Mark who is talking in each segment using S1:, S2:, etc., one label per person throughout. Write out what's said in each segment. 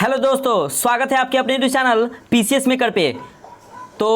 S1: Hello दोस्तों, स्वागत है आपके अपने यूट्यूब चैनल पीसीएस मेकर पे। तो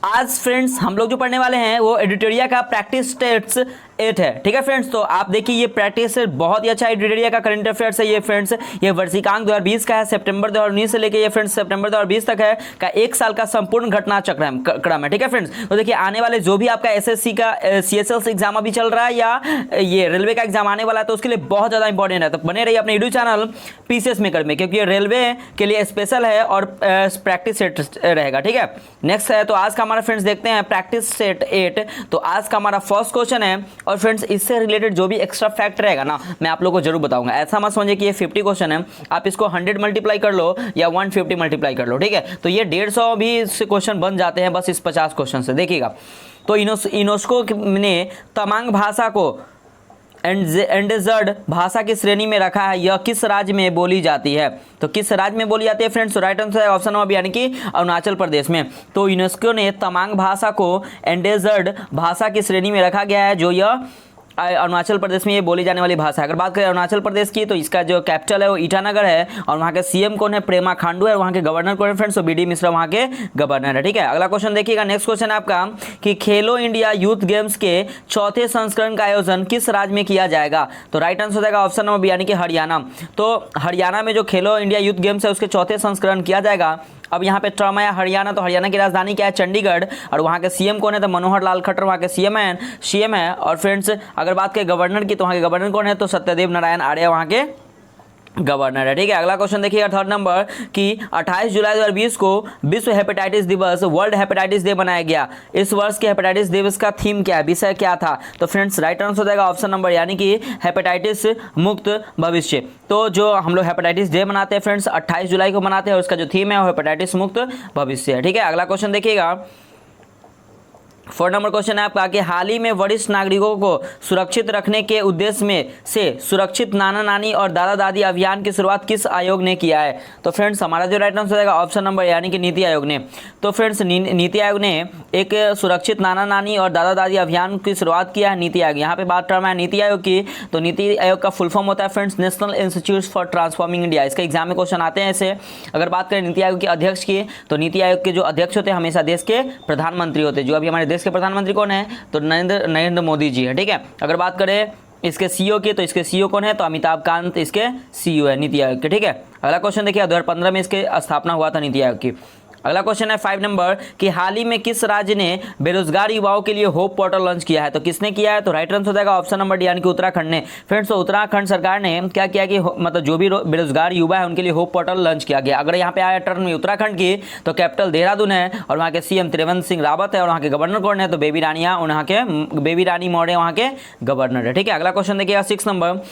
S1: आज फ्रेंड्स हम लोग जो पढ़ने वाले हैं वो एडिटोरिया का प्रैक्टिस टेस्ट 8 है। ठीक है फ्रेंड्स, तो आप देखिए ये प्रैक्टिस बहुत ही अच्छा एडिटोरिया का करंट अफेयर्स है। ये फ्रेंड्स ये वर्षिकांक 2020 का है, सितंबर 2019 से लेके ये फ्रेंड्स सितंबर 2020 तक है का एक साल का संपूर्ण घटना क्रम है। ठीक है फ्रेंड्स, तो देखिए आने वाले जो भी आपका एसएससी का सीएसएल एग्जाम अभी चल रहा है या ये रेलवे का एग्जाम आने वाला है, तो उसके लिए बहुत ज़्यादा इंपॉर्टेंट है। तो बने रहिए अपने यूट्यूब चैनल पीसीएस मेकर में, क्योंकि ये रेलवे के लिए स्पेशल है और प्रैक्टिस सेट रहेगा। ठीक है, नेक्स्ट है तो आज का हमारा फ्रेंड्स देखते हैं प्रैक्टिस सेट 8। तो आज का हमारा फर्स्ट क्वेश्चन है और फ्रेंड्स इससे रिलेटेड जो भी एक्स्ट्रा फैक्ट रहेगा ना मैं आप लोगों को जरूर बताऊंगा। ऐसा मत समझिए कि ये 50 क्वेश्चन है, आप इसको 100 मल्टीप्लाई कर लो या 150 मल्टीप्लाई कर लो। ठीक है, तो ये 150 भी क्वेश्चन बन जाते हैं बस इस 50 क्वेश्चन से। देखिएगा, तो यूनेस्को ने तमांग भाषा को एंडेजर्ड भाषा की श्रेणी में रखा है। यह किस राज्य में बोली जाती है? तो किस राज्य में बोली जाती है फ्रेंड्स? राइट आंसर है ऑप्शन नंबर यानी कि अरुणाचल प्रदेश में। तो यूनेस्को ने तमांग भाषा को एंडेजर्ड भाषा की श्रेणी में रखा गया है, जो यह अरुणाचल प्रदेश में ये बोली जाने वाली भाषा है। अगर बात करें अरुणाचल प्रदेश की, तो इसका जो कैपिटल है वो ईटानगर है और वहाँ के सीएम कौन है? प्रेमा खांडू है। वहाँ के गवर्नर कौन है फ्रेंड्स? तो बीडी मिश्रा वहाँ के गवर्नर है। ठीक है, अगला क्वेश्चन देखिएगा। नेक्स्ट क्वेश्चन है आपका कि खेलो इंडिया यूथ गेम्स के चौथे संस्करण का आयोजन किस राज्य में किया जाएगा? तो राइट आंसर हो जाएगा ऑप्शन नंबर यानी कि हरियाणा। तो हरियाणा में जो खेलो इंडिया यूथ गेम्स है उसके चौथे संस्करण किया जाएगा। अब यहाँ पे टर्म आया हरियाणा, तो हरियाणा की राजधानी क्या है? चंडीगढ़। और वहाँ के सीएम कौन है? तो मनोहर लाल खट्टर वहाँ के सीएम है। और फ्रेंड्स अगर बात करें गवर्नर की, तो वहाँ के गवर्नर कौन है? तो सत्यदेव नारायण आर्य वहाँ के गवर्नर है। ठीक है, अगला क्वेश्चन देखिएगा थर्ड नंबर कि 28 जुलाई 2020 को विश्व हेपेटाइटिस दिवस वर्ल्ड हेपेटाइटिस डे मनाया गया। इस वर्ष के हेपेटाइटिस दिवस का थीम क्या है? विषय क्या था? तो फ्रेंड्स राइट आंसर हो जाएगा ऑप्शन नंबर यानी कि हेपेटाइटिस मुक्त भविष्य। तो जो हम लोग हेपेटाइटिस डे मनाते हैं फ्रेंड्स 28 जुलाई को मनाते हैं और उसका जो थीम है वो हेपेटाइटिस मुक्त भविष्य है। ठीक है, अगला क्वेश्चन देखिएगा। 4 नंबर क्वेश्चन है आपका कि हाल ही में वरिष्ठ नागरिकों को सुरक्षित रखने के उद्देश्य में से सुरक्षित नाना नानी और दादा दादी अभियान की शुरुआत किस आयोग ने किया है? तो फ्रेंड्स हमारा जो राइट आंसर रहेगा ऑप्शन नंबर यानी कि नीति आयोग ने। तो फ्रेंड्स नीति आयोग ने एक सुरक्षित नाना नानी और दादा दादी अभियान की शुरुआत किया है। नीति आयोग, यहाँ पे बात टर्म है नीति आयोग की। तो नीति आयोग का फुल फॉर्म होता है friends national institute for transforming India. इसके एग्जाम में क्वेश्चन आते हैं ऐसे। अगर बात करें नीति आयोग के अध्यक्ष की, तो नीति आयोग के जो अध्यक्ष होते हैं हमेशा देश के प्रधानमंत्री होते हैं। जो अभी हमारे देश के प्रधानमंत्री कौन है? तो नरेंद्र मोदी जी है। ठीक है, अगर बात करें इसके सीईओ की, तो इसके सीईओ कौन है? तो अमिताभ कांत इसके सीईओ है नीति आयोग के। ठीक है, अगला क्वेश्चन देखिए 2015 में इसके स्थापना हुआ था नीति आयोग की। अगला क्वेश्चन है 5 नंबर कि हाल ही में किस राज्य ने बेरोजगार युवाओं के लिए होप पोर्टल लॉन्च किया है? तो किसने किया है? तो राइट आंसर हो जाएगा ऑप्शन नंबर डी यानी कि उत्तराखंड ने। फ्रेंड्स तो उत्तराखंड सरकार ने क्या किया कि मतलब जो भी बेरोजगार युवा है उनके लिए होप पोर्टल लॉन्च किया गया। अगर यहाँ पे आया टर्न में उत्तराखंड की, तो कैपिटल देहरादून है और वहाँ के सीएम त्रिवेंद्र सिंह रावत है और वहाँ के गवर्नर कौन है? तो बेबी रानी मौर्य वहाँ के गवर्नर है। ठीक है, अगला क्वेश्चन देखिएगा 6 नंबर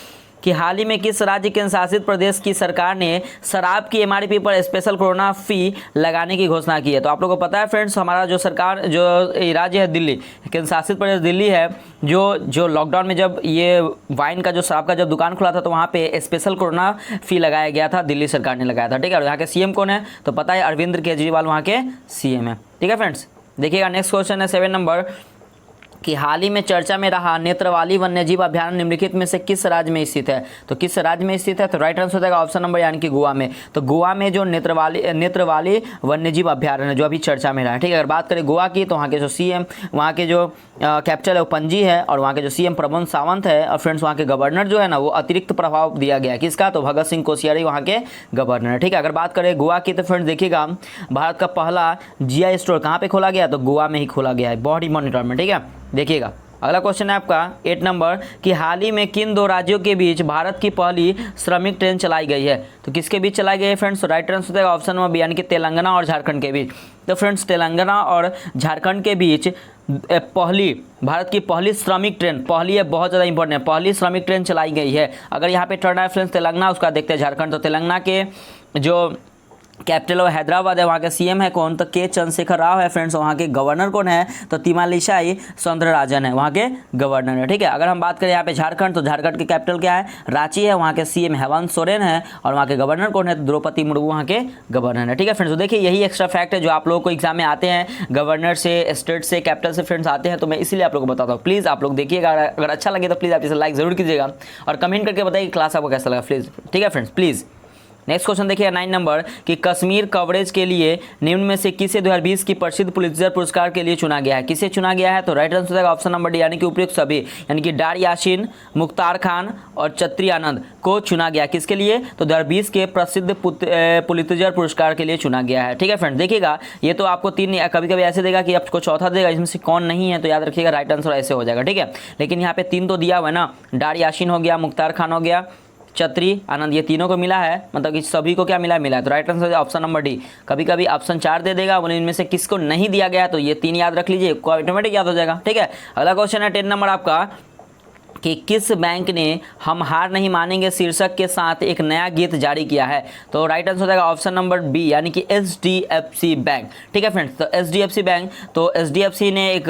S1: कि हाल ही में किस राज्य केंद्र शासित प्रदेश की सरकार ने शराब की एमआरपी पर स्पेशल कोरोना फी लगाने की घोषणा की है? तो आप लोगों को पता है फ्रेंड्स हमारा जो सरकार जो राज्य है दिल्ली, केंद्र शासित प्रदेश दिल्ली है, जो लॉकडाउन में जब ये वाइन का जो शराब का जब दुकान खुला था तो वहाँ पे स्पेशल कोरोना फी लगाया गया था, दिल्ली सरकार ने लगाया था। ठीक है, और यहाँ के सीएम कौन है? तो पता है अरविंद केजरीवाल वहाँ के सीएम है। ठीक है फ्रेंड्स, देखिएगा नेक्स्ट क्वेश्चन है 7 नंबर कि हाल ही में चर्चा में रहा नेत्रवाली वन्यजीव अभ्यारण्य निम्नलिखित में से किस राज्य में स्थित है? तो किस राज्य में स्थित है? तो राइट आंसर हो जाएगा ऑप्शन नंबर यानी कि गोवा में। तो गोवा में जो नेत्रवाली वन्यजीव अभ्यारण्य जो अभी चर्चा में रहा है। ठीक है, अगर बात करें गोवा की, तो वहाँ के जो सीएम वहाँ के जो कैपिटल है वो पणजी है और वहाँ के जो सीएम प्रमोद सावंत है और फ्रेंड्स वहाँ के गवर्नर जो है ना वो अतिरिक्त प्रभाव दिया गया किसका? तो भगत सिंह कोश्यारी वहाँ के गवर्नर है। ठीक है, अगर बात करें गोवा की, तो फ्रेंड्स देखिएगा भारत का पहला जीआई स्टोर कहाँ पे खोला गया? तो गोवा में ही खोला गया है, बॉडी मॉनिटर में। ठीक है, देखिएगा अगला क्वेश्चन है आपका 8 नंबर कि हाल ही में किन 2 राज्यों के बीच भारत की पहली श्रमिक ट्रेन चलाई गई है? तो किसके बीच चलाई गई है फ्रेंड्स? राइट आंसर है ऑप्शन नंबर बी यानी कि तेलंगाना और झारखंड के बीच। तो फ्रेंड्स तेलंगाना और झारखंड के बीच भारत की पहली श्रमिक ट्रेन, पहली है बहुत ज़्यादा इंपॉर्टेंट है, पहली श्रमिक ट्रेन चलाई गई है। अगर यहाँ पे टर्न है फ्रेंड्स तेलंगाना, उसका देखते हैं झारखंड। तो तेलंगाना के जो कैपिटल और हैदराबाद है वहाँ के सीएम है कौन? तो के चंद्रशेखर राव है फ्रेंड्स। वहाँ के गवर्नर कौन है? तो तिमालिसाई सौंदरराजन है वहाँ के गवर्नर है। ठीक है, अगर हम बात करें यहाँ पे झारखंड, तो झारखंड के कैपिटल क्या है? रांची है। वहाँ के सीएम हेमंत सोरेन है और वहाँ के गवर्नर कौन है? तो द्रौपदी मुर्मू वहाँ के गवर्नर है। ठीक है फ्रेंड्स, तो देखिए यही एक्स्ट्रा फैक्ट है जो आप लोगों को एग्जाम में आते हैं, गवर्नर से, स्टेट से, कैपिटल से फ्रेंड्स आते हैं, तो मैं इसीलिए आप लोगों को बताता हूँ। प्लीज़ आप लोग देखिएगा, अगर अच्छा लगे तो प्लीज़ आप इसे लाइक ज़रूर कीजिएगा और कमेंट करके बताइए क्लास आपको कैसा लगा प्लीज़। ठीक है फ्रेंड्स, प्लीज़ नेक्स्ट क्वेश्चन देखिए 9 नंबर कि कश्मीर कवरेज के लिए निम्न में से किसे 2020 की प्रसिद्ध पुलित्जर पुरस्कार के लिए चुना गया है? किसे चुना गया है? तो राइट आंसर हो जाएगा ऑप्शन नंबर डी यानी कि उपयुक्त सभी, यानी कि डार यासीन, मुख्तार खान और चत्री आनंद को चुना गया। किसके लिए? तो 2020 के प्रसिद्ध पुलित्जर पुरस्कार के लिए चुना गया है। ठीक है फ्रेंड्स, देखिएगा ये तो आपको 3 कभी कभी ऐसे देगा कि आपको चौथा देगा, इसमें से कौन नहीं है, तो याद रखिएगा राइट आंसर ऐसे हो जाएगा। ठीक है, लेकिन यहाँ पे 3 तो दिया हुआ है ना, डार यासीन हो गया, मुख्तार खान हो गया, चत्री आनंद, ये तीनों को मिला है, मतलब कि सभी को क्या मिला है, तो right answer option number D. कभी कभी ऑप्शन 4 दे देगा, बोले इनमें से किसको नहीं दिया गया, तो ये 3 याद रख लीजिए, ऑटोमेटिक याद हो जाएगा। ठीक है, अगला क्वेश्चन है 10 नंबर आपका कि किस बैंक ने हम हार नहीं मानेंगे शीर्षक के साथ एक नया गीत जारी किया है? तो राइट आंसर हो जाएगा ऑप्शन नंबर बी यानी कि HDFC बैंक। ठीक है फ्रेंड्स, तो HDFC बैंक, तो HDFC ने एक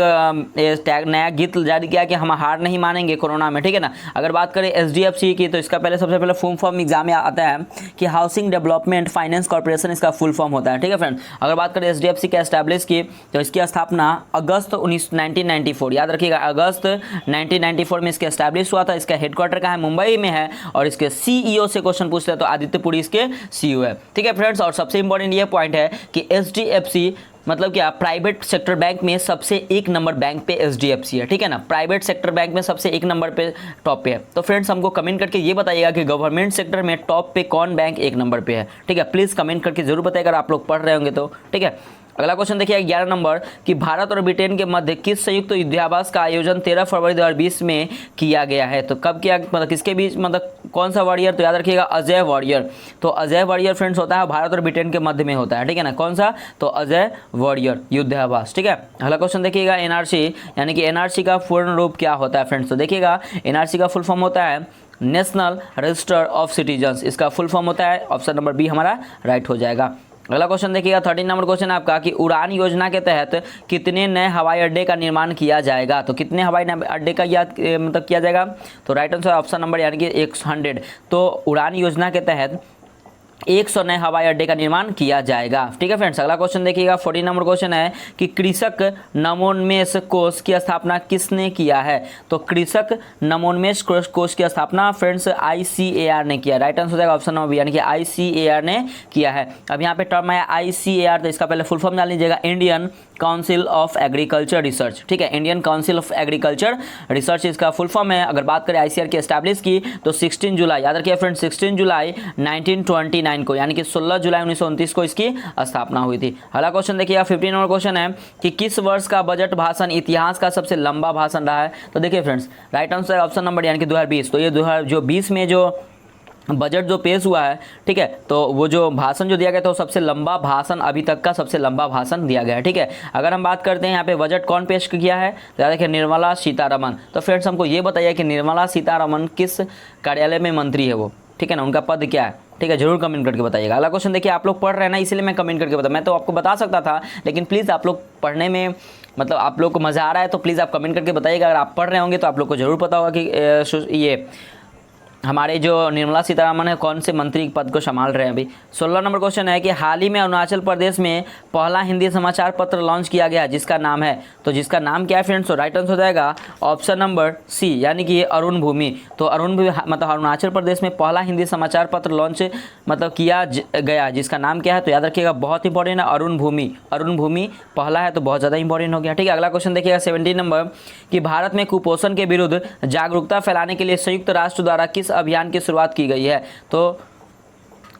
S1: नया गीत जारी किया कि हम हार नहीं मानेंगे कोरोना में। ठीक है ना, अगर बात करें HDFC की तो इसका सबसे पहले फुल फॉर्म एग्जाम में आता है कि हाउसिंग डेवलपमेंट फाइनेंस कॉर्पोरेशन, इसका फुल फॉर्म होता है। ठीक है फ्रेंड्स, अगर बात करें HDFC के एस्टैब्लिश की तो इसकी स्थापना अगस्त 1994, याद रखिएगा अगस्त 1994 में इसके एस्टैब्लिश हुआ था। इसका हेडक्वार्टर कहाँ है? मुंबई में है। और इसके CEO से क्वेश्चन पूछते हैं तो आदित्य पुरी इसके CEO है। ठीक है फ्रेंड्स, और सबसे इंपॉर्टेंट ये पॉइंट है कि HDFC मतलब क्या, प्राइवेट सेक्टर बैंक में सबसे 1 नंबर बैंक पे HDFC है। ठीक है ना, प्राइवेट सेक्टर बैंक में सबसे 1 नंबर पे टॉप पे है। तो फ्रेंड्स हमको कमेंट करके ये बताइएगा कि गवर्नमेंट सेक्टर में टॉप पे कौन बैंक 1 नंबर पे है। ठीक है, प्लीज़ कमेंट करके जरूर बताइएगा अगर आप लोग पढ़ रहे होंगे तो। ठीक है, अगला क्वेश्चन देखिए 11 नंबर कि भारत और ब्रिटेन के मध्य किस संयुक्त युद्धाभ्यास का आयोजन 13 फरवरी 2020 में किया गया है? तो कब किया, मतलब किसके बीच, मतलब कौन सा वॉरियर? तो याद रखिएगा अजय वॉरियर। तो अजय वॉरियर फ्रेंड्स होता है भारत और ब्रिटेन के मध्य में होता है। ठीक है ना, कौन सा? तो अजय वॉरियर युद्धाभ्यास। ठीक है, अगला क्वेश्चन देखिएगा NRC यानी कि NRC का पूर्ण रूप क्या होता है फ्रेंड्स? तो देखिएगा NRC का फुल फॉर्म होता है नेशनल रजिस्टर ऑफ सिटीजन्स, इसका फुल फॉर्म होता है, ऑप्शन नंबर बी हमारा राइट हो जाएगा। अगला क्वेश्चन देखिएगा 13 नंबर क्वेश्चन है आपका कि उड़ान योजना के तहत कितने नए हवाई अड्डे का निर्माण किया जाएगा? तो कितने हवाई अड्डे का मतलब किया जाएगा? तो राइट आंसर ऑप्शन नंबर यानी कि 100। तो उड़ान योजना के तहत 100 नए हवाई अड्डे का निर्माण किया जाएगा। ठीक है फ्रेंड्स, अगला क्वेश्चन देखिएगा 14 नंबर क्वेश्चन है कि कृषक नवोन्मेष कोष की स्थापना किसने किया है? तो कृषक नवोन्मेष कोष की स्थापना फ्रेंड्स ICAR ने किया। राइट आंसर हो जाएगा ऑप्शन नंबर बी यानी कि ICAR ने किया है। अब यहाँ पे टर्म आया ICAR, तो इसका पहले फुल फॉर्म जान लीजिएगा, Indian council of agriculture research. ठीक है, Indian council of agriculture research इसका फुल फॉर्म है। अगर बात करें ICAR की एस्टैब्लिश की तो 16 जुलाई, याद रखिए फ्रेंड्स 16 जुलाई 1929 को, यानी कि 16 जुलाई 1929 को इसकी स्थापना हुई थी। अगला क्वेश्चन देखिएगा 15 नंबर क्वेश्चन है कि किस वर्ष का बजट भाषण इतिहास का सबसे लंबा भाषण रहा है? तो देखिए friends right answer option number यानी कि 2020। तो ये 2020 में जो बजट जो पेश हुआ है, ठीक है, तो वो जो भाषण जो दिया गया था वो सबसे लंबा भाषण, अभी तक का सबसे लंबा भाषण दिया गया है। ठीक है, अगर हम बात करते हैं यहाँ पे बजट कौन पेश किया है, तो याद रखिए निर्मला सीतारमण। तो फ्रेंड्स हमको ये बताइए कि निर्मला सीतारमण किस कार्यालय में मंत्री है वो? ठीक है ना, उनका पद क्या है? ठीक है, जरूर कमेंट करके बताइएगा। अगला क्वेश्चन देखिए, आप लोग पढ़ रहे हैं ना, इसलिए मैं कमेंट करके बता, मैं तो आपको बता सकता था, लेकिन प्लीज़ आप लोग पढ़ने में मतलब आप लोग को मज़ा आ रहा है तो प्लीज़ आप कमेंट करके बताइएगा। अगर आप पढ़ रहे होंगे तो आप लोग को जरूर पता होगा कि ये हमारे जो निर्मला सीतारमण है कौन से मंत्री पद को संभाल रहे हैं अभी। 16 नंबर क्वेश्चन है कि हाल ही में अरुणाचल प्रदेश में पहला हिंदी समाचार पत्र लॉन्च किया गया जिसका नाम है, तो जिसका नाम क्या है फ्रेंड्स? तो राइट आंसर हो जाएगा ऑप्शन नंबर सी यानी कि अरुण भूमि। तो अरुण भूमि मतलब अरुणाचल प्रदेश में पहला हिंदी समाचार पत्र लॉन्च मतलब किया गया जिसका नाम क्या है? तो याद रखिएगा बहुत इंपॉर्टेंट है, अरुण भूमि। अरुण भूमि पहला है तो बहुत ज़्यादा इंपॉर्टेंट हो गया। ठीक है, अगला क्वेश्चन देखिएगा 17 नंबर कि भारत में कुपोषण के विरुद्ध जागरूकता फैलाने के लिए संयुक्त राष्ट्र द्वारा किस अभियान की शुरुआत की गई है? तो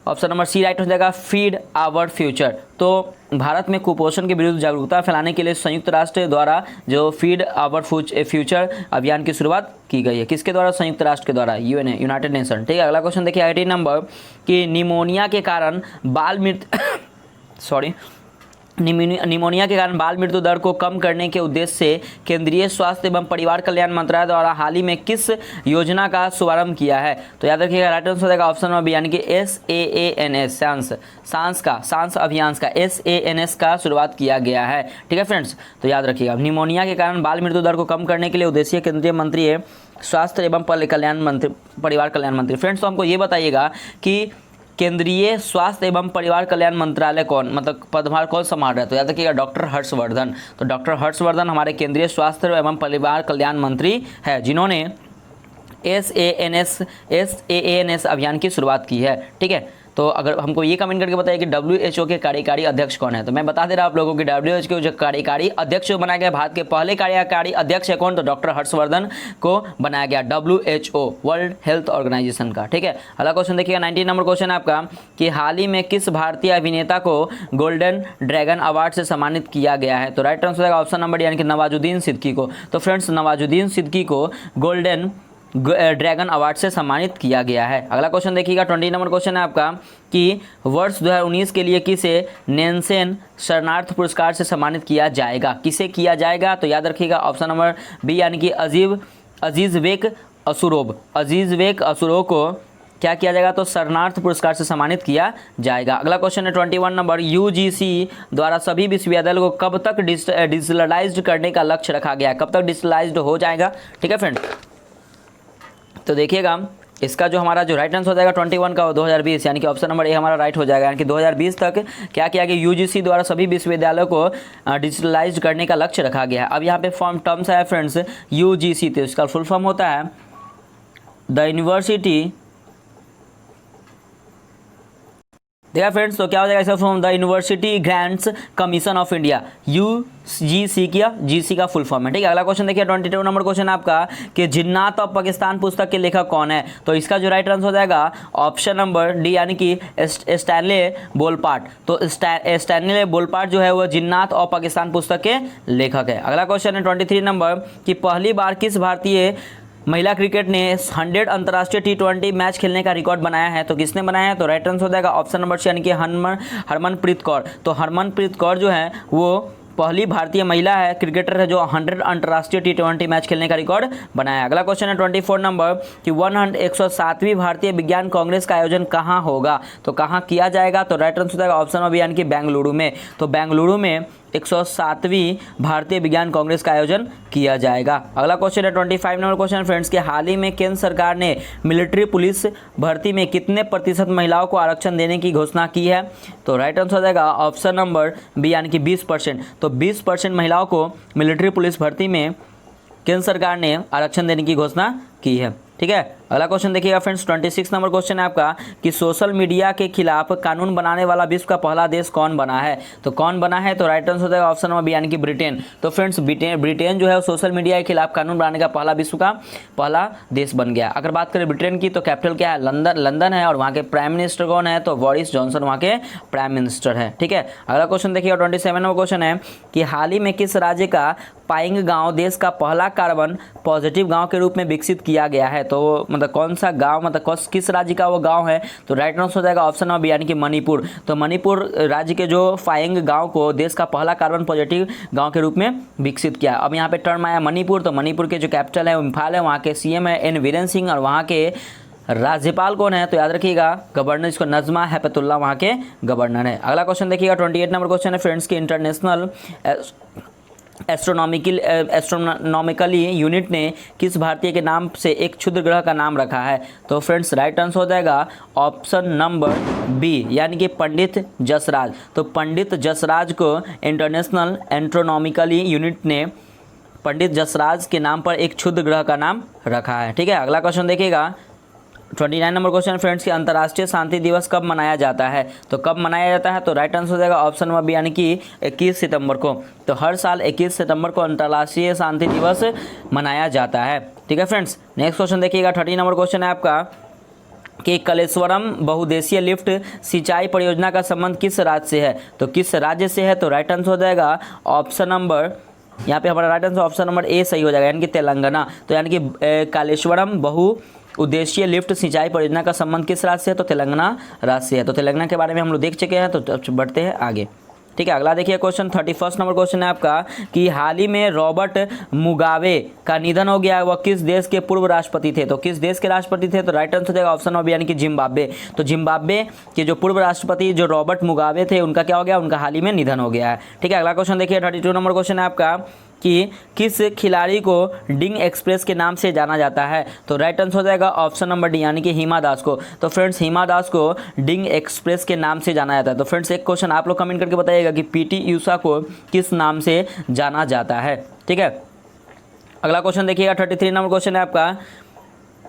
S1: ऑप्शन नंबर सी राइट हो जाएगा फीड आवर फ्यूचर। तो भारत में कुपोषण के विरुद्ध जागरूकता फैलाने के लिए संयुक्त राष्ट्र द्वारा जो फीड आवर फ्यूचर अभियान की शुरुआत की गई है। किसके द्वारा? संयुक्त राष्ट्र के द्वारा, UN यूनाइटेड नेशन। ठीक है, अगला क्वेश्चन देखिए 18 नंबर कि निमोनिया के कारण बाल मृत्यु निमोनिया के कारण बाल मृत्यु दर को कम करने के उद्देश्य से केंद्रीय स्वास्थ्य एवं परिवार कल्याण मंत्रालय द्वारा हाल ही में किस योजना का शुभारंभ किया है? तो याद रखिएगा राइट आंसर हो जाएगा ऑप्शन नंबर बी यानी कि SAANS सांस अभियान का SANS का शुरुआत किया गया है। ठीक है फ्रेंड्स, तो याद रखिएगा निमोनिया के कारण बाल मृत्यु दर को कम करने के लिए उद्देश्य केंद्रीय मंत्री है स्वास्थ्य एवं परिवार कल्याण मंत्री। फ्रेंड्स तो हमको ये बताइएगा कि केंद्रीय स्वास्थ्य एवं परिवार कल्याण मंत्रालय कौन मतलब पदभार कौन संभाल रहा है? तो याद रखिएगा डॉक्टर हर्षवर्धन। तो डॉक्टर हर्षवर्धन हमारे केंद्रीय स्वास्थ्य एवं परिवार कल्याण मंत्री है जिन्होंने SAANS अभियान की शुरुआत की है। ठीक है, तो अगर हमको ये कमेंट करके बताइए कि WHO के कार्यकारी अध्यक्ष कौन है। तो मैं बता दे रहा हूँ आप लोगों की WHO के जो कार्यकारी अध्यक्ष बनाया गया, भारत के पहले कार्यकारी अध्यक्ष है कौन, तो डॉक्टर हर्षवर्धन को बनाया गया WHO वर्ल्ड हेल्थ ऑर्गेनाइजेशन का। ठीक है, अगला क्वेश्चन देखिएगा 19 नंबर क्वेश्चन है आपका कि हाल ही में किस भारतीय अभिनेता को गोल्डन ड्रैगन अवार्ड से सम्मानित किया गया है। तो राइट आंसर होगा ऑप्शन नंबर यानी कि नवाजुद्दीन सिद्दीकी को। तो फ्रेंड्स नवाजुद्दीन सिद्दीकी को गोल्डन ड्रैगन अवार्ड से सम्मानित किया गया है। अगला क्वेश्चन देखिएगा 20 नंबर क्वेश्चन है आपका कि वर्ष 2019 के लिए किसे नैनसेन शरणार्थ पुरस्कार से सम्मानित किया जाएगा, किसे किया जाएगा। तो याद रखिएगा ऑप्शन नंबर बी यानी कि अजीज वेक असुरो को क्या किया जाएगा, तो शरणार्थ पुरस्कार से सम्मानित किया जाएगा। अगला क्वेश्चन है 21 नंबर, UGC द्वारा सभी विश्वविद्यालयों को कब तक डिजिटलाइज्ड करने का लक्ष्य रखा गया है, कब तक डिजिटलाइज्ड हो जाएगा। ठीक है फ्रेंड, तो देखिएगा इसका जो हमारा जो राइट आंसर हो जाएगा 21 का 2020 यानी कि ऑप्शन नंबर ए हमारा राइट हो जाएगा। यानी कि 2020 तक क्या किया गया, UGC द्वारा सभी विश्वविद्यालयों को डिजिटलाइज्ड करने का लक्ष्य रखा गया है। अब यहाँ पे फॉर्म टर्म्स है फ्रेंड्स UGC, तो इसका फुल फॉर्म होता है द यूनिवर्सिटी। देखा फ्रेंड्स, तो क्या हो जाएगा इसका form, the university grants commission of India, UGC किया GC का फुल फॉर्म है। ठीक है, अगला क्वेश्चन देखिए 22 नंबर क्वेश्चन आपका कि जिन्नात ऑफ पाकिस्तान पुस्तक के लेखक कौन है। तो इसका जो राइट आंसर हो जाएगा ऑप्शन नंबर डी यानी कि स्टैनले बोलपार्ट। तो स्टैनले बोलपार्ट जो है वो जिन्नात ऑफ पाकिस्तान पुस्तक के लेखक है। अगला क्वेश्चन है 23 नंबर कि पहली बार किस भारतीय महिला क्रिकेट ने 100 अंतर्राष्ट्रीय T20 मैच खेलने का रिकॉर्ड बनाया है। तो किसने बनाया है, तो राइट आंसर हो जाएगा ऑप्शन नंबर सी यानी कि हरमनप्रीत कौर। तो हरमनप्रीत कौर जो है वो पहली भारतीय महिला है क्रिकेटर है जो 100 अंतर्राष्ट्रीय T20 मैच खेलने का रिकॉर्ड बनाया है। अगला क्वेश्चन है 24 नंबर कि 107वीं भारतीय विज्ञान कांग्रेस का आयोजन कहाँ होगा, तो कहाँ किया जाएगा। तो राइट आंसर हो जाएगा ऑप्शन नंबर यानी कि बेंगलुरु में। तो बेंगलुरु में 107वीं भारतीय विज्ञान कांग्रेस का आयोजन किया जाएगा। अगला क्वेश्चन है 25 नंबर क्वेश्चन फ्रेंड्स के हाल ही में केंद्र सरकार ने मिलिट्री पुलिस भर्ती में कितने प्रतिशत महिलाओं को आरक्षण देने की घोषणा की है। तो राइट आंसर हो जाएगा ऑप्शन नंबर बी यानी कि 20%। तो 20% महिलाओं को मिलिट्री पुलिस भर्ती में केंद्र सरकार ने आरक्षण देने की घोषणा की है। ठीक है, अगला क्वेश्चन देखिएगा फ्रेंड्स 26 नंबर क्वेश्चन है आपका कि सोशल मीडिया के खिलाफ कानून बनाने वाला विश्व का पहला देश कौन बना है। तो कौन बना है, तो राइट आंसर हो जाएगा ऑप्शन नंबर बी यानी कि ब्रिटेन। तो फ्रेंड्स ब्रिटेन जो है सोशल मीडिया के खिलाफ कानून बनाने का पहला विश्व का पहला देश बन गया। अगर बात करें ब्रिटेन की तो कैपिटल क्या है, लंदन है और वहाँ के प्राइम मिनिस्टर कौन है, तो बोरिस जॉनसन वहाँ के प्राइम मिनिस्टर है। ठीक है, अगला क्वेश्चन देखिएगा 27 नंबर क्वेश्चन है कि हाल ही में किस राज्य का पाइंग गांव देश का पहला कार्बन पॉजिटिव गांव के रूप में विकसित किया गया है। तो मतलब कौन सा गांव, मतलब किस राज्य का वो गांव है। तो राइट आंसर हो जाएगा ऑप्शन नंबर बी यानी कि मणिपुर। तो मणिपुर राज्य के जो पाइंग गांव को देश का पहला कार्बन पॉजिटिव गांव के रूप में विकसित किया। अब यहाँ पे टर्म आया मणिपुर। तो मणिपुर के जो कैपिटल है इम्फाल है, वहाँ के CM है N वीरेन सिंह और वहाँ के राज्यपाल कौन है, तो याद रखिएगा गवर्नर इसको नजमा हेपतुल्ला वहाँ के गवर्नर है। अगला क्वेश्चन देखिएगा 28 नंबर क्वेश्चन है फ्रेंड्स की इंटरनेशनल एस्ट्रोनॉमिकली यूनिट ने किस भारतीय के नाम से एक क्षुद्र ग्रह का नाम रखा है। तो फ्रेंड्स राइट आंसर हो जाएगा ऑप्शन नंबर बी यानी कि पंडित जसराज। तो पंडित जसराज को इंटरनेशनल एस्ट्रोनॉमिकली यूनिट ने पंडित जसराज के नाम पर एक क्षुद्र ग्रह का नाम रखा है। ठीक है, अगला क्वेश्चन देखिएगा 29 नंबर क्वेश्चन फ्रेंड्स कि अंतर्राष्ट्रीय शांति दिवस कब मनाया जाता है। तो कब मनाया जाता है, तो राइट आंसर हो जाएगा ऑप्शन नंबर बी यानी कि 21 सितंबर को। तो हर साल 21 सितंबर को अंतर्राष्ट्रीय शांति दिवस मनाया जाता है। ठीक है फ्रेंड्स, नेक्स्ट क्वेश्चन देखिएगा 30 नंबर क्वेश्चन है आपका कि कलेश्वरम बहुउद्देशीय लिफ्ट सिंचाई परियोजना का संबंध किस राज्य से है। तो किस राज्य से है, तो राइट आंसर हो जाएगा ऑप्शन नंबर, यहाँ पे हमारा right answer option number A सही हो जाएगा यानी कि तेलंगाना। तो यानी कि कालेश्वरम उद्देशीय लिफ्ट सिंचाई परियोजना का संबंध किस राज्य से है, तो तेलंगाना राज्य से है। तो तेलंगाना के बारे में हम लोग देख चुके हैं। तो बढ़ते हैं आगे। ठीक है, अगला देखिए क्वेश्चन 31 नंबर क्वेश्चन है आपका कि हाल ही में रॉबर्ट मुगाबे का निधन हो गया, वह किस देश के पूर्व राष्ट्रपति थे। तो किस देश के राष्ट्रपति थे, तो राइट आंसर हो जाएगा ऑप्शन नंबर यानी कि जिम्बाब्वे। तो जिम्बाब्वे के जो पूर्व राष्ट्रपति जो रॉबर्ट मुगाबे थे उनका क्या हो गया, उनका हाल ही में निधन हो गया है। ठीक है, अगला क्वेश्चन देखिए 32 नंबर क्वेश्चन है आपका कि किस खिलाड़ी को डिंग एक्सप्रेस के नाम से जाना जाता है। तो राइट आंसर हो जाएगा ऑप्शन नंबर डी यानी कि हिमा दास को। तो फ्रेंड्स हिमा दास को डिंग एक्सप्रेस के नाम से जाना जाता है। तो फ्रेंड्स एक क्वेश्चन आप लोग कमेंट करके बताइएगा कि PT ऊषा को किस नाम से जाना जाता है। ठीक है, अगला क्वेश्चन देखिएगा 33 नंबर क्वेश्चन है आपका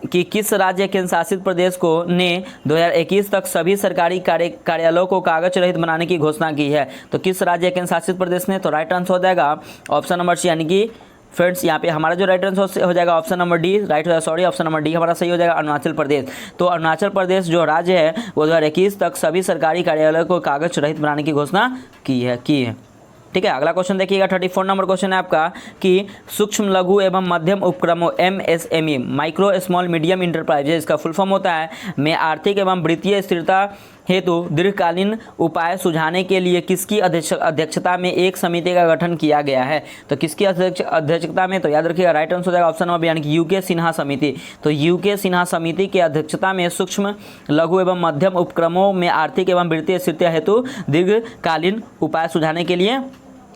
S1: कि किस राज्य केंद्र शासित प्रदेश को ने 2021 तक सभी सरकारी कार्यालयों को कागज रहित बनाने की घोषणा की है? तो किस राज्य केंद्र शासित प्रदेश ने? तो राइट आंसर हो जाएगा ऑप्शन नंबर सी, यानी कि फ्रेंड्स यहाँ पे हमारा जो राइट आंसर हो जाएगा ऑप्शन नंबर डी, राइट हो जाएगा, सॉरी ऑप्शन नंबर डी हमारा सही हो जाएगा, अरुणाचल प्रदेश। तो अरुणाचल प्रदेश जो राज्य है वो 2021 तक सभी सरकारी कार्यालयों को कागज रहित बनाने की घोषणा की है। ठीक है, अगला क्वेश्चन देखिएगा 34 नंबर क्वेश्चन है आपका कि सूक्ष्म लघु एवं मध्यम उपक्रमों MSME micro small medium enterprises इसका फुल फॉर्म होता है में आर्थिक एवं वित्तीय स्थिरता हेतु दीर्घकालीन उपाय सुझाने के लिए किसकी अध्यक्षता में एक समिति का गठन किया गया है? तो किसकी अध्यक्षता में? तो याद रखिएगा राइट आंसर हो जाएगा ऑप्शन नंबर बी, यानी कि यूके सिन्हा समिति। तो यूके सिन्हा समिति की अध्यक्षता में सूक्ष्म लघु एवं मध्यम उपक्रमों में आर्थिक एवं वित्तीय स्थिरता हेतु दीर्घकालीन उपाय सुझाने के लिए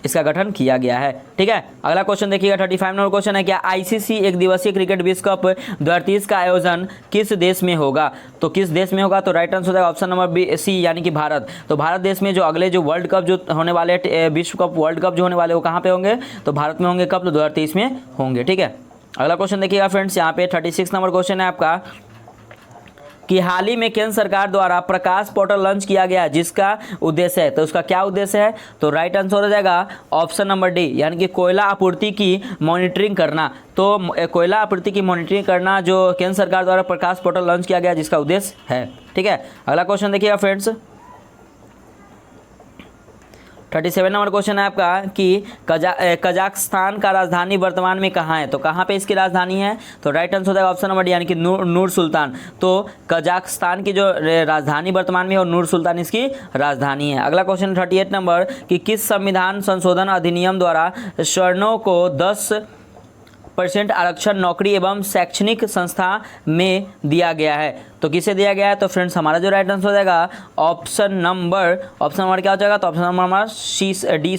S1: इसका गठन किया गया है। ठीक है, अगला क्वेश्चन देखिएगा 35 नंबर क्वेश्चन है, क्या ICC एक दिवसीय क्रिकेट विश्व कप 2023 का आयोजन किस देश में होगा? तो किस देश में होगा? तो राइट आंसर हो जाएगा ऑप्शन नंबर बी सी, यानी कि भारत। तो भारत देश में जो अगले जो वर्ल्ड कप जो होने वाले विश्व कप वर्ल्ड कप जो होने वाले वो कहाँ पे होंगे? तो भारत में होंगे। कब? तो 2023 में होंगे। ठीक है, अगला क्वेश्चन देखिएगा फ्रेंड्स, यहाँ पे 36 नंबर क्वेश्चन है आपका कि हाल ही में केंद्र सरकार द्वारा प्रकाश पोर्टल लॉन्च किया गया जिसका उद्देश्य है। तो उसका क्या उद्देश्य है? तो राइट आंसर हो जाएगा ऑप्शन नंबर डी, यानी कि कोयला आपूर्ति की मॉनिटरिंग करना। तो कोयला आपूर्ति की मॉनिटरिंग करना जो केंद्र सरकार द्वारा प्रकाश पोर्टल लॉन्च किया गया जिसका उद्देश्य है। ठीक है, अगला क्वेश्चन देखिएगा फ्रेंड्स 37 नंबर क्वेश्चन है आपका कि कजाकिस्तान का राजधानी वर्तमान में कहाँ है? तो कहाँ पे इसकी राजधानी है? तो राइट आंसर हो जाएगा ऑप्शन नंबर डी, यानी कि नूर सुल्तान। तो कजाकिस्तान की जो राजधानी वर्तमान में है और नूर सुल्तान इसकी राजधानी है। अगला क्वेश्चन 38 नंबर कि किस संविधान संशोधन अधिनियम द्वारा सवर्णों को 10% आरक्षण नौकरी एवं शैक्षणिक संस्था में दिया गया है? तो किसे दिया गया है? तो फ्रेंड्स हमारा जो राइट आंसर हो जाएगा ऑप्शन नंबर क्या हो जाएगा? तो ऑप्शन नंबर हमारा डी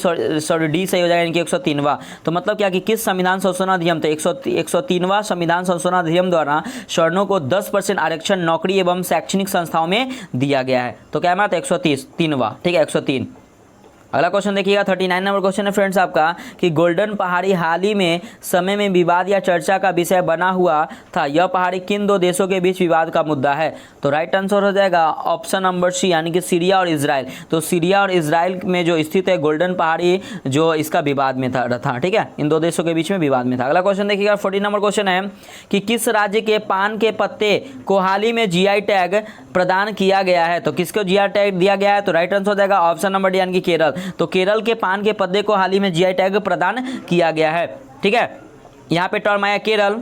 S1: सही हो जाएगा, यानी कि 103वां। तो मतलब क्या कि किस संविधान संशोधन अधिनियम? तो 103वां संविधान संशोधन अधिनियम द्वारा सवर्णों को 10% आरक्षण नौकरी एवं शैक्षणिक संस्थाओं में दिया गया है। तो क्या बात? 103वां। ठीक है, 103। अगला क्वेश्चन देखिएगा 39 नंबर क्वेश्चन है फ्रेंड्स आपका कि गोल्डन पहाड़ी हाल ही में समय में विवाद या चर्चा का विषय बना हुआ था। यह पहाड़ी किन दो देशों के बीच विवाद का मुद्दा है? तो राइट आंसर हो जाएगा ऑप्शन नंबर सी, यानी कि सीरिया और इजराइल। तो सीरिया और इजराइल में जो स्थित है गोल्डन पहाड़ी जो इसका विवाद में था। ठीक है, इन दो देशों के बीच में विवाद में था। अगला क्वेश्चन देखिएगा 40 नंबर क्वेश्चन है कि किस राज्य के पान के पत्ते को हाल ही में GI टैग प्रदान किया गया है? तो किसको GI टैग दिया गया है? तो राइट आंसर हो जाएगा ऑप्शन नंबर डी, यानी कि केरल। तो केरल के पान के पत्ते को हाल ही में GI टैग प्रदान किया गया है। ठीक है, यहाँ पे टर्म आया केरल।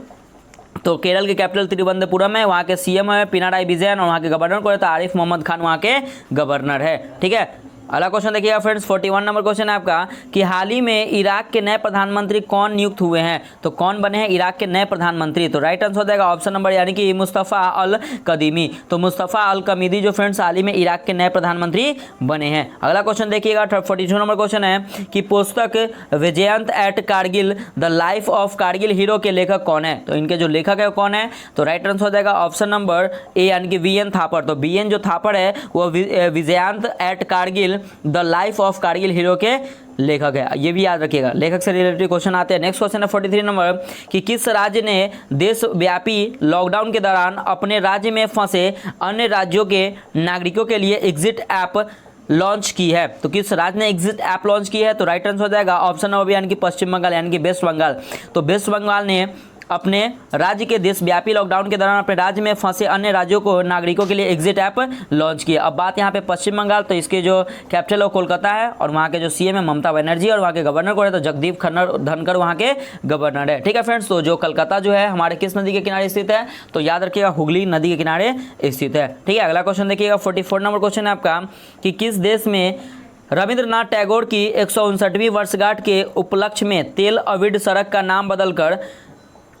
S1: तो केरल की कैपिटल तिरुवनंतपुरम है, वहाँ के CM है पिनाराई विजयन और वहाँ के गवर्नर को है तो आरिफ मोहम्मद खान वहाँ के गवर्नर है। ठीक है, अगला क्वेश्चन देखिएगा फ्रेंड्स 41 नंबर क्वेश्चन है आपका कि हाल ही में इराक के नए प्रधानमंत्री कौन नियुक्त हुए हैं? तो कौन बने हैं इराक के नए प्रधानमंत्री? तो राइट आंसर हो जाएगा ऑप्शन नंबर, यानी कि मुस्तफ़ा अल कदीमी। तो मुस्तफ़ा अल कदीमी जो फ्रेंड्स हाल ही में इराक के नए प्रधानमंत्री बने हैं। अगला क्वेश्चन देखिएगा 42 नंबर क्वेश्चन है कि पुस्तक Vijyant at Kargil the life of Kargil hero के लेखक कौन है? तो इनके जो लेखक है कौन है? तो राइट आंसर हो जाएगा ऑप्शन नंबर ए, यानी कि VN थापर। तो VN जो थापर है वो Vijyant at Kargil the life of Kargil hero के लेखक है। ये भी याद रखिएगा, लेखक से रिलेटेड क्वेश्चन आते हैं। नेक्स्ट क्वेश्चन है 43 नंबर कि किस राज्य ने देशव्यापी लॉकडाउन के दौरान अपने राज्य में फंसे अन्य राज्यों के नागरिकों के लिए एग्जिट ऐप लॉन्च की है? तो किस राज्य ने एग्जिट ऐप लॉन्च की है? तो राइट आंसर हो जाएगा ऑप्शन नंबर, यानी कि पश्चिम बंगाल, यानी कि वेस्ट बंगाल। तो वेस्ट बंगाल ने अपने राज्य के देशव्यापी लॉकडाउन के दौरान अपने राज्य में फंसे अन्य राज्यों को नागरिकों के लिए एग्जिट ऐप लॉन्च किया। अब बात यहाँ पे पश्चिम बंगाल, तो इसके जो कैपिटल है वो कोलकाता है और वहाँ के जो CM है ममता बनर्जी और वहाँ के गवर्नर को है तो जगदीप धनखड़ वहाँ के गवर्नर है। ठीक है फ्रेंड्स, तो जो कलकत्ता जो है हमारे किस नदी के किनारे स्थित है? तो याद रखिएगा हुगली नदी के किनारे स्थित है। ठीक है, अगला क्वेश्चन देखिएगा 44 नंबर क्वेश्चन है आपका कि किस देश में रविंद्रनाथ टैगोर की 159वीं वर्षगांठ के उपलक्ष्य में तेल अविड सड़क का नाम बदलकर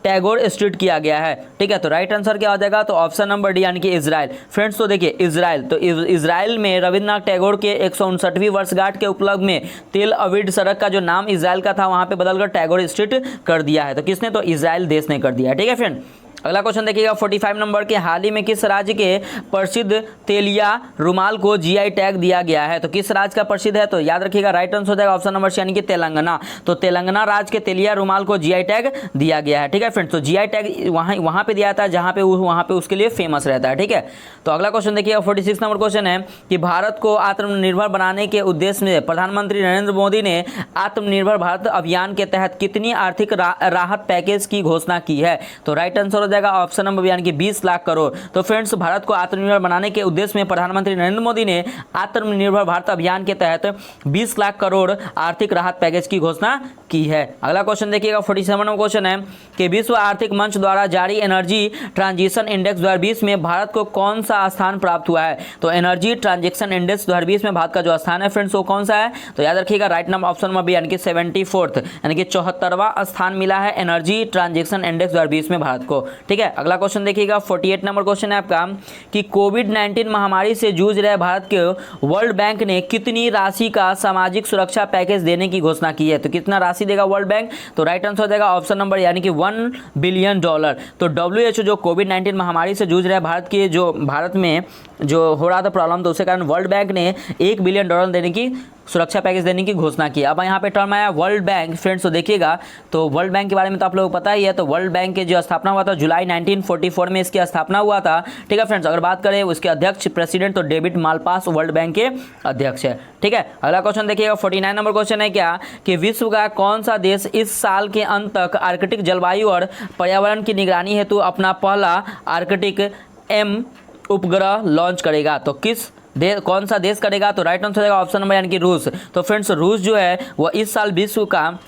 S1: टैगोर स्ट्रीट किया गया है? ठीक है, तो राइट आंसर क्या हो जाएगा? तो ऑप्शन नंबर डी, यानी कि इजराइल। फ्रेंड्स तो देखिए इजराइल, तो इजराइल में रविंद्रनाथ टैगोर के 159वीं वर्षगांठ के उपलक्ष्य में तेल अविड सड़क का जो नाम इजराइल का था वहाँ पे बदलकर टैगोर स्ट्रीट कर दिया है। तो किसने? तो इजराइल देश ने कर दिया है। ठीक है फ्रेंड, अगला क्वेश्चन देखिएगा 45 नंबर के, हाल ही में किस राज्य के प्रसिद्ध तेलिया रुमाल को जीआई टैग दिया गया है? तो किस राज्य का प्रसिद्ध है? तो याद रखिएगा राइट आंसर हो जाएगा ऑप्शन नंबर सी यानी कि तेलंगाना। तो तेलंगाना राज्य के तेलिया रुमाल को जीआई टैग दिया गया है। ठीक है फ्रेंड्स, तो जीआई टैग वहां पे दिया था जहां पे वहां पे उसके लिए फेमस रहता है। ठीक है, तो अगला क्वेश्चन देखिएगा 46 नंबर क्वेश्चन है कि भारत को आत्मनिर्भर बनाने के उद्देश्य में प्रधानमंत्री नरेंद्र मोदी ने आत्मनिर्भर भारत अभियान के तहत कितनी आर्थिक राहत पैकेज की घोषणा की है? तो राइट आंसर हो जाएगा ऑप्शन नंबर यानी कि 20 लाख करोड़। तो फ्रेंड्स, भारत को आत्मनिर्भर बनाने के उद्देश्य में प्रधानमंत्री नरेंद्र मोदी ने आत्मनिर्भर भारत अभियान के तहत 20 लाख करोड़ आर्थिक राहत पैकेज की घोषणा की है। अगला क्वेश्चन देखिएगा 47 नंबर क्वेश्चन है कि विश्व आर्थिक मंच द्वारा जारी एनर्जी ट्रांजिशन इंडेक्स 2020 में भारत को कौन सा स्थान प्राप्त हुआ है? तो एनर्जी ट्रांजेक्शन इंडेक्स 2020 में भारत का जो स्थान है फ्रेंड्स वो कौन सा है? तो याद रखिएगा right number option number B यानी कि 74th यानी कि 74वां स्थान मिला है एनर्जी ट्रांजेक्शन इंडेक्स 2020 में भारत को। ठीक है, अगला क्वेश्चन देखिएगा 48 नंबर क्वेश्चन है आपका कि कोविड-19 महामारी से जूझ रहे भारत के वर्ल्ड बैंक ने कितनी राशि का सामाजिक सुरक्षा पैकेज देने की घोषणा की है? तो कितना राशि देगा वर्ल्ड बैंक? तो राइट आंसर हो जाएगा ऑप्शन नंबर यानी कि $1 बिलियन। तो WHO जो कोविड-19 महामारी से जूझ रहे भारत में जो हो रहा था प्रॉब्लम, तो उसके कारण वर्ल्ड बैंक ने $1 बिलियन देने की सुरक्षा पैकेज देने की घोषणा की। अब यहाँ पे टर्म आया वर्ल्ड बैंक फ्रेंड्स, तो देखिएगा तो वर्ल्ड बैंक के बारे में तो आप लोगों को पता ही है। तो वर्ल्ड बैंक के जो स्थापना हुआ था जुलाई 1944 में इसकी स्थापना हुआ था। ठीक है फ्रेंड्स, अगर बात करें उसके अध्यक्ष प्रेसिडेंट तो डेविड मालपास वर्ल्ड बैंक के अध्यक्ष है। ठीक है, अगला क्वेश्चन देखिएगा 49 नंबर क्वेश्चन है क्या कि विश्व का कौन सा देश इस साल के अंत तक आर्कटिक जलवायु और पर्यावरण की निगरानी हेतु अपना पहला आर्कटिक M उपग्रह लॉन्च करेगा? तो कौन सा देश करेगा? तो राइट आंसर रहेगा ऑप्शन नंबर यानी कि रूस। तो फ्रेंड्स, रूस जो है वो इस साल विश्व का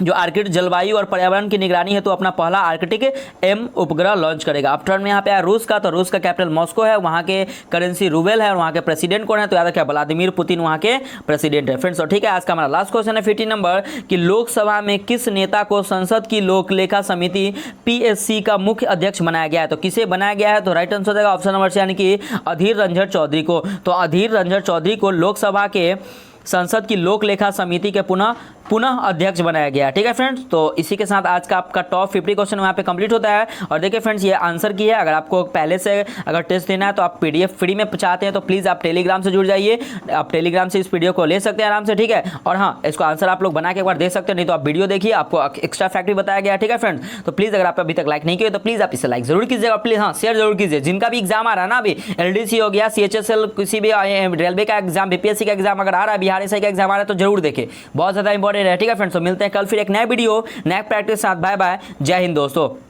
S1: जो आर्कटिक जलवायु और पर्यावरण की निगरानी है तो अपना पहला आर्कटिक M उपग्रह लॉन्च करेगा। अब टर्न में यहाँ पे आया रूस का, तो रूस का कैपिटल मॉस्को है, वहाँ के करेंसी रूबेल है और वहाँ के प्रेसिडेंट कौन है? तो याद रखिए व्लादिमीर पुतिन वहाँ के प्रेसिडेंट है फ्रेंड्स। तो ठीक है, आज का हमारा लास्ट क्वेश्चन है 50 नंबर कि लोकसभा में किस नेता को संसद की लोक लेखा समिति PSC का मुख्य अध्यक्ष बनाया गया है? तो किसे बनाया गया है? तो राइट आंसर हो जाएगा ऑप्शन नंबर से यानी कि अधीर रंजन चौधरी को। तो अधीर रंजन चौधरी को लोकसभा के संसद की लोक लेखा समिति के पुनः अध्यक्ष बनाया गया। ठीक है फ्रेंड्स, तो इसी के साथ आज का आपका टॉप 50 क्वेश्चन वहाँ पे कंप्लीट होता है। और देखिए फ्रेंड्स, ये आंसर की है। अगर आपको पहले से अगर टेस्ट देना है तो आप PDF फ्री में चाहते हैं तो प्लीज़ आप टेलीग्राम से जुड़ जाइए। आप टेलीग्राम से इस वीडियो को ले सकते हैं आराम से। ठीक है, और हाँ, इसको आंसर आप लोग बना के एक बार दे सकते हैं, नहीं तो आप वीडियो देखिए, आपको एक्स्ट्रा फैक्ट भी बताया गया। ठीक है फ्रेंड्स, तो प्लीज़ अगर आप अभी तक लाइक नहीं किए तो प्लीज़ आप इसे लाइक जरूर कीजिएगा, प्लीज़ हाँ शेयर जरूर कीजिए। जिनका भी एग्जाम आ रहा है ना, अभी LDC हो गया, CHSL, किसी भी रेलवे का एग्जाम, BPSC का एग्जाम अगर आ रहा है, बिहार SI का एग्जाम आ रहा है तो जरूर देखें, बहुत ज़्यादा इंपॉर्टेंट है। ठीक है फ्रेंड्स, तो मिलते हैं कल फिर एक नया वीडियो नया प्रैक्टिस साथ। बाय बाय, जय हिंद दोस्तों।